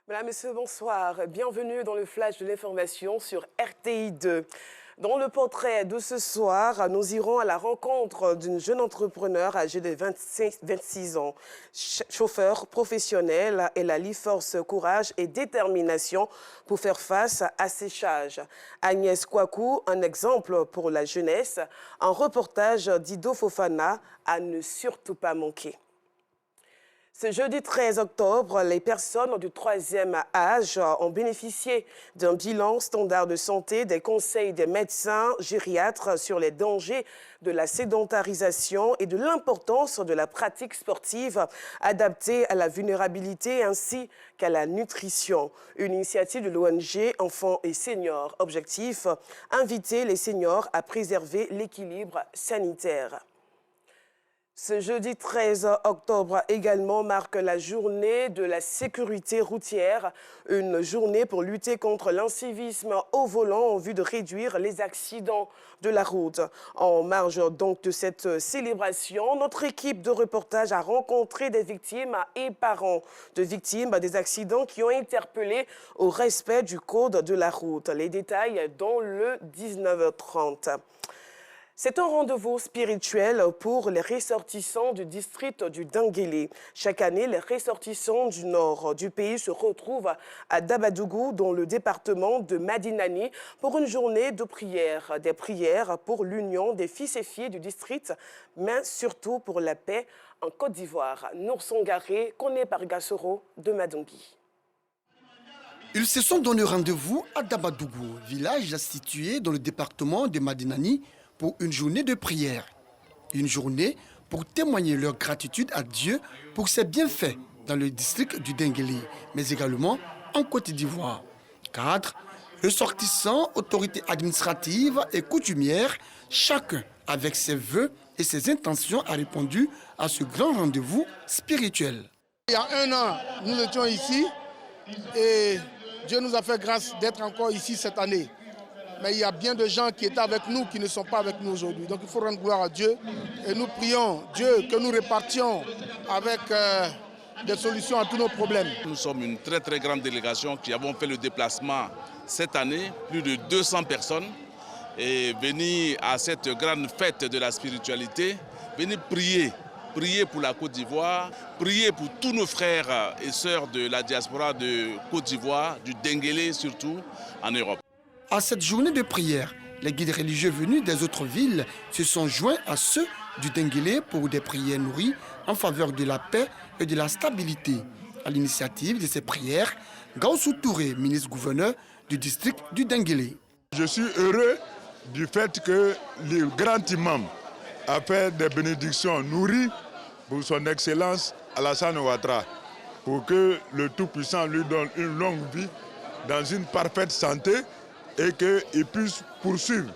Mesdames, Messieurs, bonsoir. Bienvenue dans le flash de l'information sur RTI 2. Dans le portrait de ce soir, nous irons à la rencontre d'une jeune entrepreneur âgée de 26 ans. Chauffeur professionnel, elle allie force, courage et détermination pour faire face à ses charges. Agnès Kwaku, un exemple pour la jeunesse. Un reportage d'Ido Fofana à ne surtout pas manquer. Ce jeudi 13 octobre, les personnes du troisième âge ont bénéficié d'un bilan standard de santé des conseils des médecins gériatres sur les dangers de la sédentarisation et de l'importance de la pratique sportive adaptée à la vulnérabilité ainsi qu'à la nutrition. Une initiative de l'ONG Enfants et Seniors. Objectif, inviter les seniors à préserver l'équilibre sanitaire. Ce jeudi 13 octobre également marque la journée de la sécurité routière, une journée pour lutter contre l'incivisme au volant en vue de réduire les accidents de la route. En marge donc de cette célébration, notre équipe de reportage a rencontré des victimes et parents de victimes des accidents qui ont interpellé au respect du code de la route. Les détails dans le 19h30. C'est un rendez-vous spirituel pour les ressortissants du district du Denguélé. Chaque année, les ressortissants du nord du pays se retrouvent à Dabadougou, dans le département de Madinani, pour une journée de prière. Des prières pour l'union des fils et filles du district, mais surtout pour la paix en Côte d'Ivoire. Nour Songaré, connaît par Gassoro de Madongui. Ils se sont donné rendez-vous à Dabadougou, village situé dans le département de Madinani, pour une journée de prière. Une journée pour témoigner leur gratitude à Dieu pour ses bienfaits dans le district du Denguélé, mais également en Côte d'Ivoire. Cadres, ressortissants, autorités administratives et coutumières, chacun avec ses vœux et ses intentions a répondu à ce grand rendez-vous spirituel. Il y a un an, nous étions ici et Dieu nous a fait grâce d'être encore ici cette année. Mais il y a bien de gens qui étaient avec nous, qui ne sont pas avec nous aujourd'hui. Donc il faut rendre gloire à Dieu. Et nous prions Dieu que nous répartions avec des solutions à tous nos problèmes. Nous sommes une très grande délégation qui avons fait le déplacement cette année, plus de 200 personnes, et venir à cette grande fête de la spiritualité, venir prier pour la Côte d'Ivoire, prier pour tous nos frères et sœurs de la diaspora de Côte d'Ivoire, du Denguélé surtout, en Europe. À cette journée de prière, les guides religieux venus des autres villes se sont joints à ceux du Denguélé pour des prières nourries en faveur de la paix et de la stabilité. À l'initiative de ces prières, Gaussou Touré, ministre-gouverneur du district du Denguélé. Je suis heureux du fait que le grand imam a fait des bénédictions nourries pour son excellence Alassane Ouattara, pour que le Tout-Puissant lui donne une longue vie dans une parfaite santé et qu'il puisse poursuivre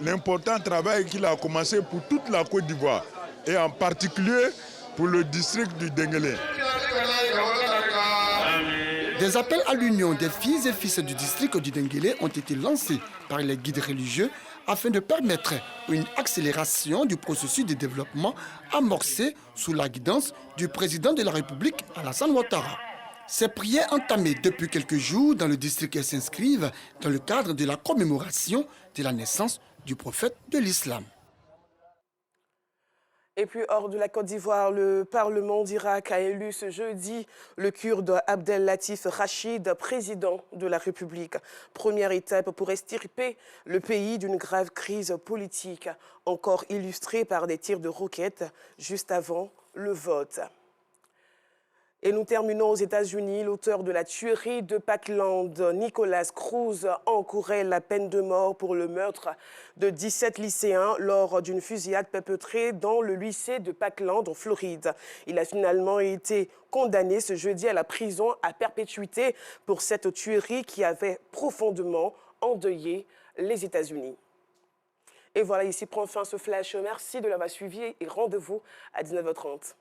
l'important travail qu'il a commencé pour toute la Côte d'Ivoire et en particulier pour le district du Denguélé. Des appels à l'union des filles et fils du district du Denguélé ont été lancés par les guides religieux afin de permettre une accélération du processus de développement amorcé sous la guidance du président de la République, Alassane Ouattara. Ces prières entamées depuis quelques jours dans le district s'inscrivent dans le cadre de la commémoration de la naissance du prophète de l'islam. Et puis hors de la Côte d'Ivoire, le Parlement d'Irak a élu ce jeudi le Kurde Abdel Latif Rachid, président de la République. Première étape pour extirper le pays d'une grave crise politique, encore illustrée par des tirs de roquettes juste avant le vote. Et nous terminons aux États-Unis. L'auteur de la tuerie de Parkland, Nicholas Cruz, encourait la peine de mort pour le meurtre de 17 lycéens lors d'une fusillade perpétrée dans le lycée de Parkland en Floride. Il a finalement été condamné ce jeudi à la prison à perpétuité pour cette tuerie qui avait profondément endeuillé les États-Unis. Et voilà, ici prend fin ce flash. Merci de l'avoir suivi et rendez-vous à 19h30.